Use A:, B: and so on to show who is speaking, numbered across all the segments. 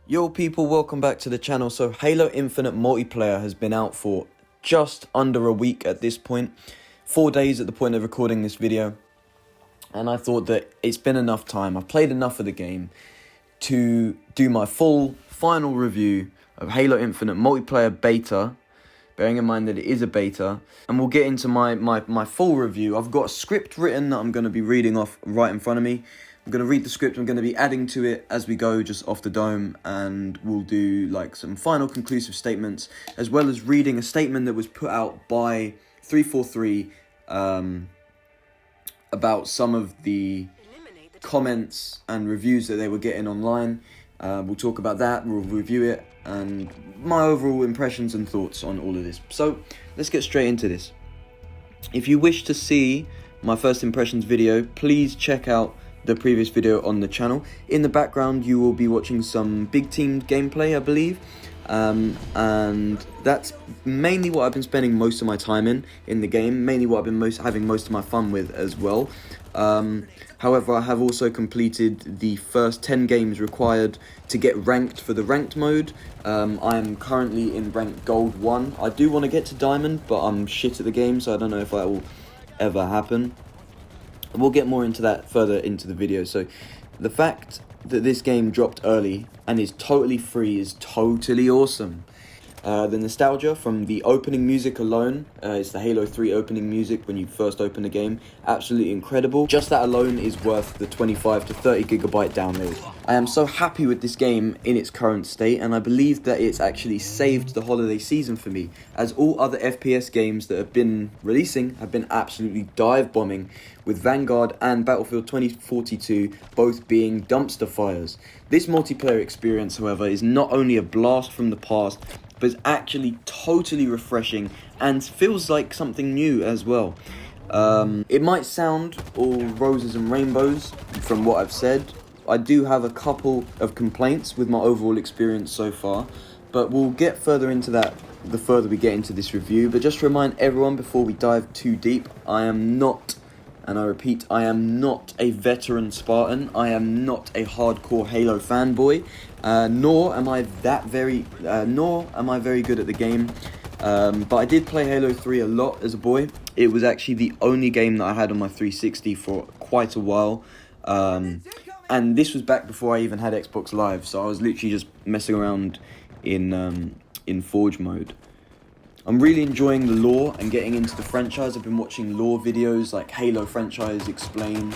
A: Yo people, welcome back to the channel. So Halo Infinite multiplayer has been out for just under a week at this point. 4 days at the point of recording this video. And I thought that it's been enough time. I've played enough of the game to do my full final review of Halo Infinite multiplayer beta. Bearing in mind that it is a beta. And we'll get into my full review. I've got a script written that I'm going to be reading off right in front of me. I'm going to read the script, I'm going to be adding to it as we go, just off the dome, and we'll do like some final conclusive statements, as well as reading a statement that was put out by 343 about some of the comments and reviews that they were getting online. We'll talk about that, we'll review it, and my overall impressions and thoughts on all of this. So, let's get straight into this. If you wish to see my first impressions video, please check out the previous video on the channel. In the background you will be watching some big team gameplay, I believe, and that's mainly what I've been spending most of my time in the game, mainly what I've been having most of my fun with as well. However, I have also completed the first 10 games required to get ranked for the ranked mode. I am currently in ranked gold 1. I do want to get to diamond, but I'm shit at the game, so I don't know if that will ever happen. We'll get more into that further into the video. So the fact that this game dropped early and is totally free is totally awesome. The nostalgia from the opening music alone, it's the Halo 3 opening music when you first open the game, absolutely incredible. Just that alone is worth the 25 to 30 gigabyte download. I am so happy with this game in its current state, and I believe that it's actually saved the holiday season for me, as all other FPS games that have been releasing have been absolutely dive bombing, with Vanguard and Battlefield 2042 both being dumpster fires. This multiplayer experience, however, is not only a blast from the past, but it's actually totally refreshing and feels like something new as well. It might sound all roses and rainbows from what I've said. I do have a couple of complaints with my overall experience so far, but we'll get further into that the further we get into this review. But just to remind everyone before we dive too deep, I am not, and I repeat, I am not a veteran Spartan. I am not a hardcore Halo fanboy, nor am I very good at the game. But I did play Halo 3 a lot as a boy. It was actually the only game that I had on my 360 for quite a while. And this was back before I even had Xbox Live, so I was literally just messing around in Forge mode. I'm really enjoying the lore and getting into the franchise. I've been watching lore videos like Halo franchise explained,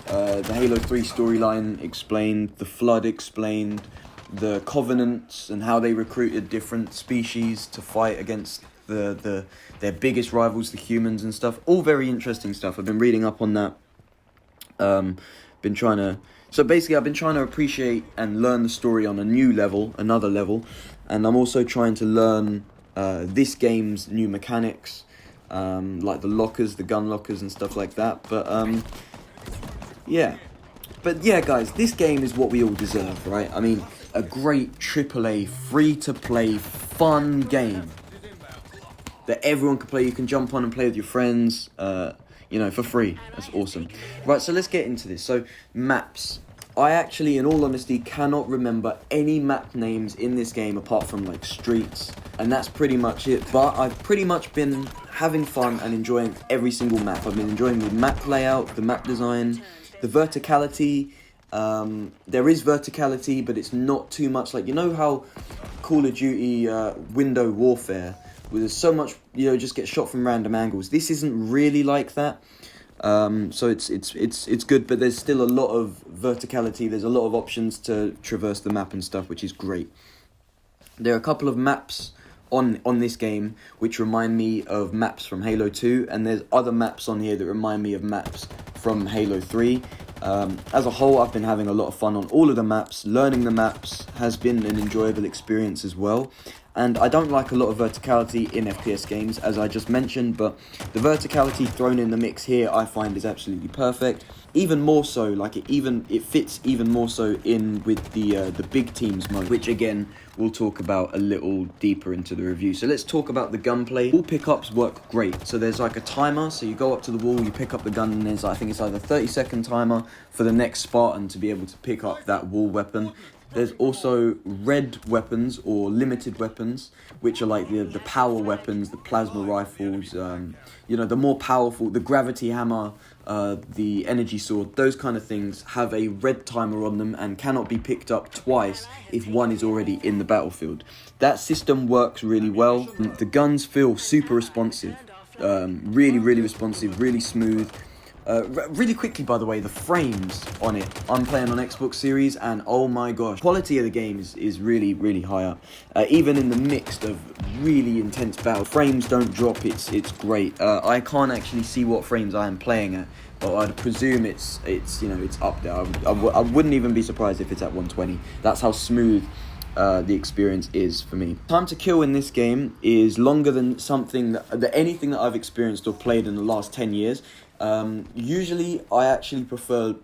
A: the Halo 3 storyline explained, the Flood explained, the Covenants and how they recruited different species to fight against their biggest rivals, the humans and stuff. All very interesting stuff. I've been reading up on that. So basically I've been trying to appreciate and learn the story on a new level, another level, and I'm also trying to learn this game's new mechanics, like the lockers, the gun lockers and stuff like that. But yeah, guys, this game is what we all deserve, right? I mean, a great AAA free-to-play fun game that everyone can play. You can jump on and play with your friends, for free. That's awesome. Right, so let's get into this. So maps. I actually, in all honesty, cannot remember any map names in this game apart from like streets, and that's pretty much it. But I've pretty much been having fun and enjoying every single map. I've been enjoying the map layout, the map design, the verticality. There is verticality, but it's not too much. Like, you know how Call of Duty window warfare, where there's so much, just get shot from random angles. This isn't really like that. So it's good, but there's still a lot of verticality. There's a lot of options to traverse the map and stuff, which is great. There are a couple of maps on this game which remind me of maps from Halo 2, and there's other maps on here that remind me of maps from Halo 3. As a whole, I've been having a lot of fun on all of the maps. Learning the maps has been an enjoyable experience as well. And I don't like a lot of verticality in FPS games, as I just mentioned, but the verticality thrown in the mix here I find is absolutely perfect. Even more so, like it fits even more so in with the big teams mode, which again we'll talk about a little deeper into the review. So let's talk about the gunplay. All pickups work great. So there's like a timer, so you go up to the wall, you pick up the gun, and there's, I think it's either 30-second timer for the next Spartan to be able to pick up that wall weapon. There's also red weapons or limited weapons, which are like the power weapons, the plasma rifles, the more powerful, the gravity hammer, the energy sword, those kind of things have a red timer on them and cannot be picked up twice if one is already in the battlefield. That system works really well. The guns feel super responsive, really, really responsive, really smooth. Really quickly, by the way, the frames on it. I'm playing on Xbox Series, and oh my gosh, quality of the game is really, really high up. Even in the midst of really intense battle, frames don't drop. It's great. I can't actually see what frames I am playing at, but I'd presume it's up there. I wouldn't even be surprised if it's at 120. That's how smooth the experience is for me. Time to kill in this game is longer than anything that I've experienced or played in the last 10 years. Usually I actually prefer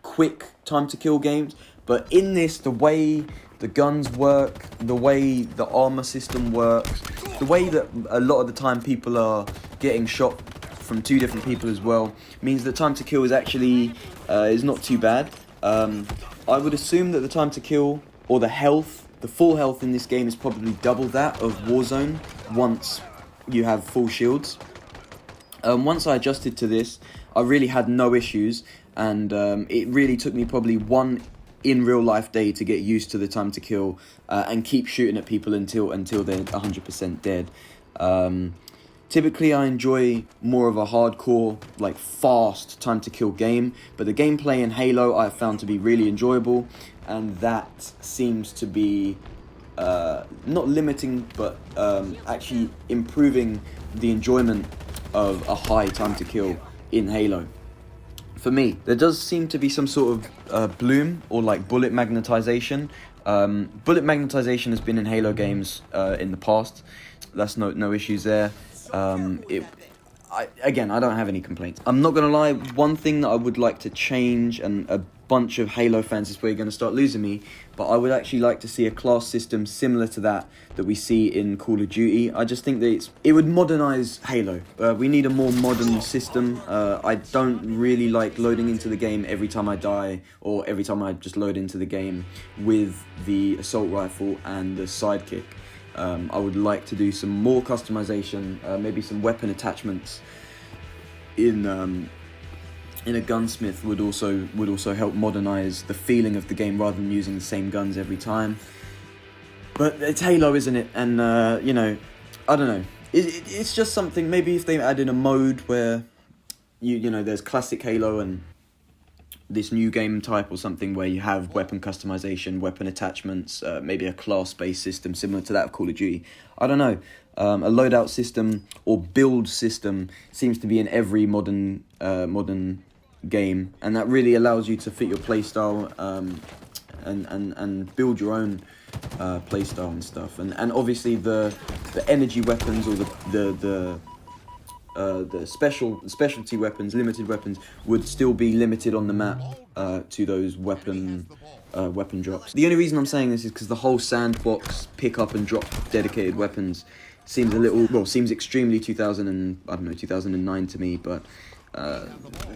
A: quick time to kill games, but in this, the way the guns work, the way the armor system works, the way that a lot of the time people are getting shot from two different people as well, means that time to kill is actually is not too bad. I would assume that the time to kill, or the full health in this game is probably double that of Warzone once you have full shields. Once I adjusted to this, I really had no issues, and it really took me probably one in real life day to get used to the time to kill and keep shooting at people until they're 100% dead. Typically, I enjoy more of a hardcore, like fast time to kill game, but the gameplay in Halo I have found to be really enjoyable, and that seems to be not limiting, but actually improving the enjoyment of a high time to kill in Halo. For me, there does seem to be some sort of bloom or like bullet magnetization. Bullet magnetization has been in Halo games in the past. That's no issues there. I don't have any complaints. I'm not gonna lie, one thing that I would like to change, and a bunch of Halo fans is probably going to start losing me, but I would actually like to see a class system similar to that we see in Call of Duty. I just think that it would modernize Halo. We need a more modern system. I don't really like loading into the game every time I die, or every time I just load into the game with the assault rifle and the sidekick. I would like to do some more customization, maybe some weapon attachments in a gunsmith would also help modernize the feeling of the game rather than using the same guns every time. But it's Halo, isn't it? And I don't know. It's just something. Maybe if they add in a mode where you know there's classic Halo and this new game type or something where you have weapon customization, weapon attachments, maybe a class-based system similar to that of Call of Duty. I don't know. A loadout system or build system seems to be in every modern game, and that really allows you to fit your playstyle and build your own playstyle and stuff. And obviously the energy weapons or the specialty weapons, limited weapons, would still be limited on the map to those weapon drops. The only reason I'm saying this is because the whole sandbox pick up and drop dedicated weapons seems extremely 2009 to me, but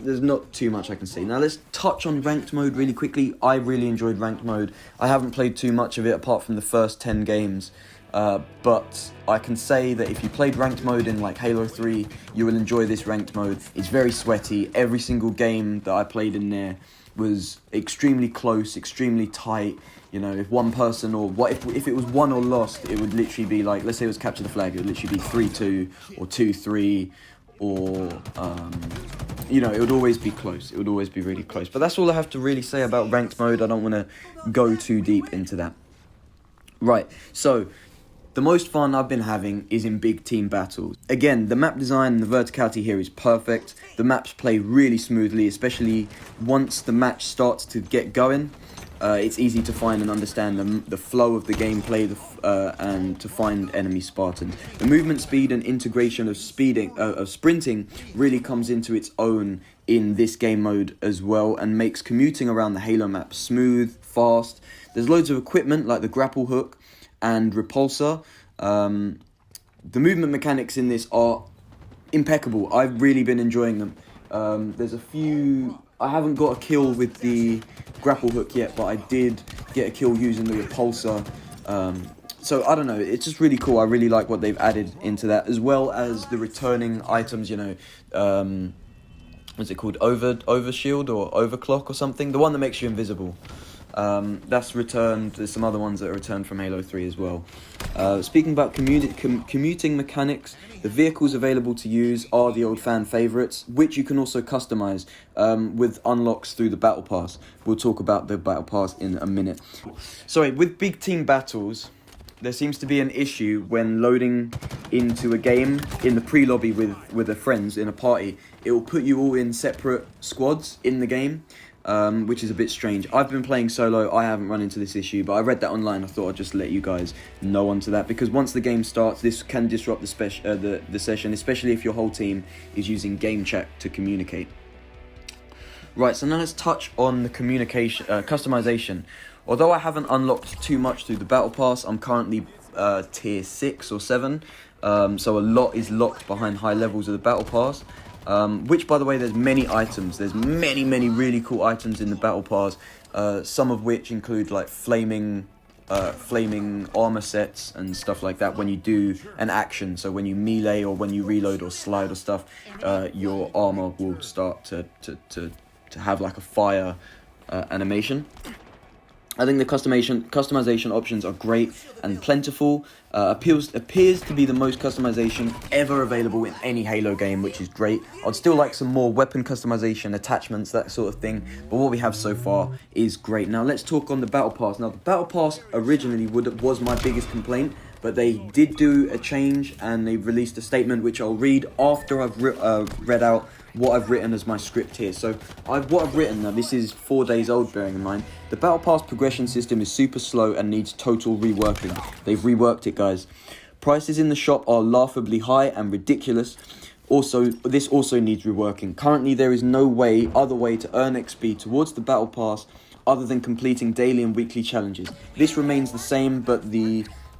A: there's not too much I can say. Now let's touch on ranked mode really quickly. I really enjoyed ranked mode. I haven't played too much of it apart from the first 10 games. But I can say that if you played ranked mode in like Halo 3, you will enjoy this ranked mode. It's very sweaty. Every single game that I played in there was extremely close, extremely tight. You know, if one person if it was won or lost, it would literally be like, let's say it was capture the flag, it would literally be 3-2 or 2-3 or it would always be close. It would always be really close. But that's all I have to really say about ranked mode. I don't want to go too deep into that. Right, so the most fun I've been having is in big team battles. Again, the map design and the verticality here is perfect. The maps play really smoothly, especially once the match starts to get going. It's easy to find and understand the flow of the gameplay and to find enemy Spartans. The movement speed and integration of sprinting really comes into its own in this game mode as well, and makes commuting around the Halo map smooth, fast. There's loads of equipment like the grapple hook and repulsor. The movement mechanics in this are impeccable. I've really been enjoying them. There's a few I haven't got a kill with the grapple hook yet, but I did get a kill using the repulsor. So I don't know, it's just really cool. I really like what they've added into that, as well as the returning items, you know, what's it called, overshield or overclock or something, the one that makes you invisible. That's returned. There's some other ones that are returned from Halo 3 as well. Speaking about commuting mechanics, the vehicles available to use are the old fan favourites, which you can also customise with unlocks through the Battle Pass. We'll talk about the Battle Pass in a minute. Sorry, with big team battles, there seems to be an issue when loading into a game in the pre-lobby with the friends in a party. It will put you all in separate squads in the game, which is a bit strange. I've been playing solo, I haven't run into this issue, but I read that online. I thought I'd just let you guys know onto that, because once the game starts, this can disrupt the session, especially if your whole team is using game chat to communicate. Right, so now let's touch on the communication, customization. Although I haven't unlocked too much through the Battle Pass, I'm currently tier 6 or 7, so a lot is locked behind high levels of the Battle Pass, which, by the way, there's many items. There's many really cool items in the Battle Pass, some of which include like flaming armor sets and stuff like that when you do an action. So when you melee or when you reload or slide or stuff, your armor will start to have like a fire animation. I think the customization options are great and plentiful. Appears to be the most customization ever available in any Halo game, which is great. I'd still like some more weapon customization, attachments, that sort of thing, but what we have so far is great. Now let's talk on the Battle Pass. Now the Battle Pass originally was my biggest complaint, but they did do a change and they released a statement which I'll read after I've read out what I've written as my script here. So what I've written, now this is 4 days old, bearing in mind, the Battle Pass progression system is super slow and needs total reworking. They've reworked it, guys. Prices in the shop are laughably high and ridiculous. This also needs reworking. Currently, there is no other way to earn XP towards the Battle Pass other than completing daily and weekly challenges. This remains the same, but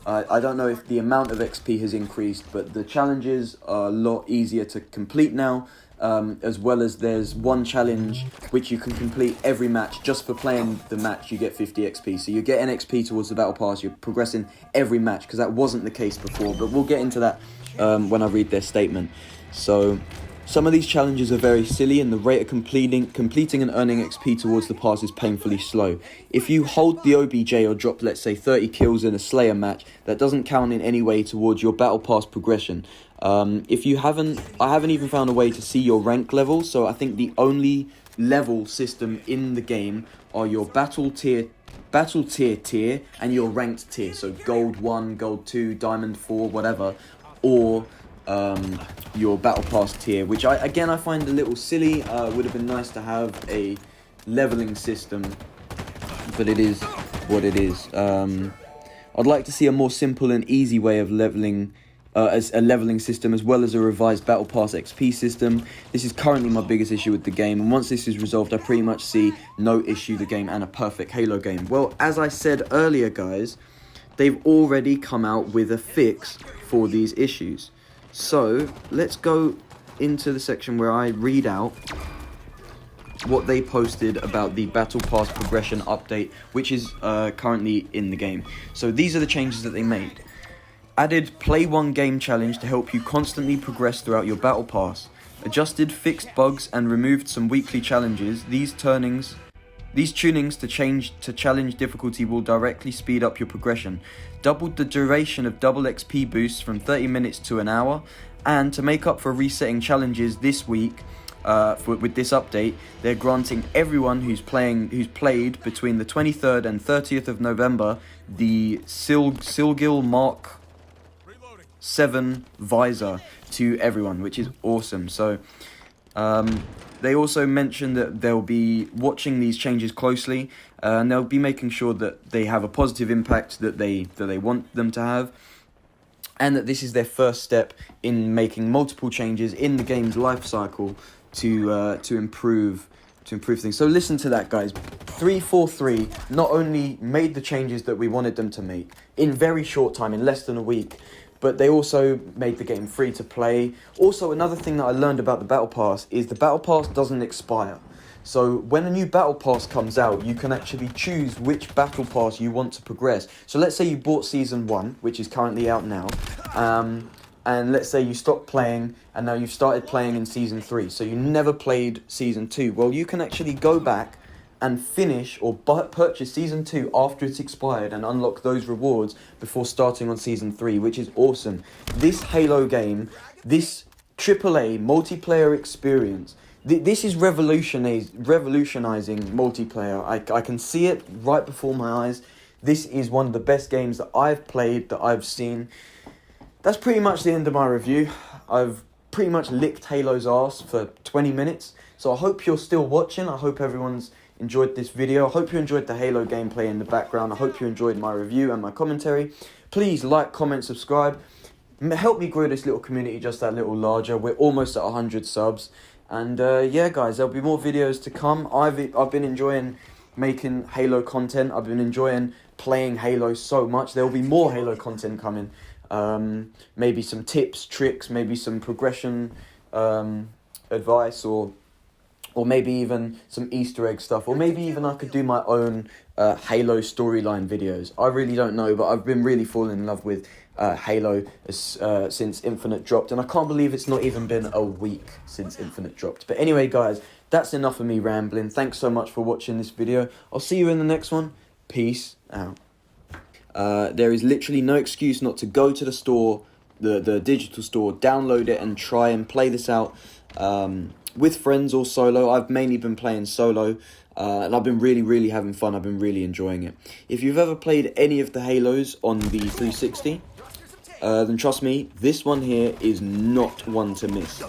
A: I don't know if the amount of XP has increased, but the challenges are a lot easier to complete now. As well as there's one challenge which you can complete every match. Just for playing the match, you get 50 XP. So you get an XP towards the Battle Pass. You're progressing every match, because that wasn't the case before. But we'll get into that when I read their statement. So some of these challenges are very silly, and the rate of completing and earning XP towards the pass is painfully slow. If you hold the OBJ or drop, let's say, 30 kills in a Slayer match, that doesn't count in any way towards your Battle Pass progression. I haven't even found a way to see your rank level, so I think the only level system in the game are your battle tier, and your ranked tier, so gold 1, gold 2, diamond 4, whatever, or your Battle Pass tier, which I find a little silly. Would have been nice to have a leveling system, but it is what it is. I'd like to see a more simple and easy way of leveling, as a leveling system, as well as a revised Battle Pass XP system. This is currently my biggest issue with the game, and once this is resolved, I pretty much see no issue the game and a perfect Halo game. Well, as I said earlier, guys, they've already come out with a fix for these issues. So let's go into the section where I read out what they posted about the Battle Pass progression update, which is currently in the game. So these are the changes that they made. Added Play One Game Challenge to help you constantly progress throughout your Battle Pass. Adjusted fixed bugs and removed some weekly challenges. These tunings to challenge difficulty will directly speed up your progression. Doubled the duration of double XP boosts from 30 minutes to an hour. And to make up for resetting challenges this week, with this update, they're granting everyone who's played between the 23rd and 30th of November the Silgil Mark 7 visor to everyone, which is awesome. So they also mentioned that they'll be watching these changes closely, and they'll be making sure that they have a positive impact that they want them to have, and that this is their first step in making multiple changes in the game's life cycle to improve things. So listen to that, guys. 343 not only made the changes that we wanted them to make in very short time, in less than a week, but they also made the game free to play. Also, another thing that I learned about the Battle Pass is the Battle Pass doesn't expire. So when a new battle pass comes out, you can actually choose which battle pass you want to progress. So let's say you bought Season 1, which is currently out now, and let's say you stopped playing, and now you've started playing in Season 3, so you never played Season 2. Well, you can actually go back and finish or purchase Season 2 after it's expired and unlock those rewards before starting on Season 3, which is awesome. This Halo game, this AAA multiplayer experience, this is revolutionizing multiplayer. I can see it right before my eyes. This is one of the best games that I've played, that I've seen. That's pretty much the end of my review. I've pretty much licked Halo's ass for 20 minutes. So I hope you're still watching. I hope everyone's enjoyed this video. I hope you enjoyed the Halo gameplay in the background. I hope you enjoyed my review and my commentary. Please like, comment, subscribe. Help me grow this little community just that little larger. We're almost at 100 subs. And yeah, guys, there'll be more videos to come. I've been enjoying making Halo content. I've been enjoying playing Halo so much. There'll be more Halo content coming. Maybe some tips, tricks, maybe some progression advice, or maybe even some Easter egg stuff, or maybe even I could do my own Halo storyline videos. I really don't know, but I've been really falling in love with Halo since Infinite dropped, and I can't believe it's not even been a week since Infinite dropped. But anyway, guys, that's enough of me rambling. Thanks so much for watching this video. I'll see you in the next one. Peace out. There is literally no excuse not to go to the store, the digital store, download it and try and play this out with friends or solo. I've mainly been playing solo, and I've been really having fun. I've been really enjoying it. If you've ever played any of the Halos on the 360, then trust me, this one here is not one to miss.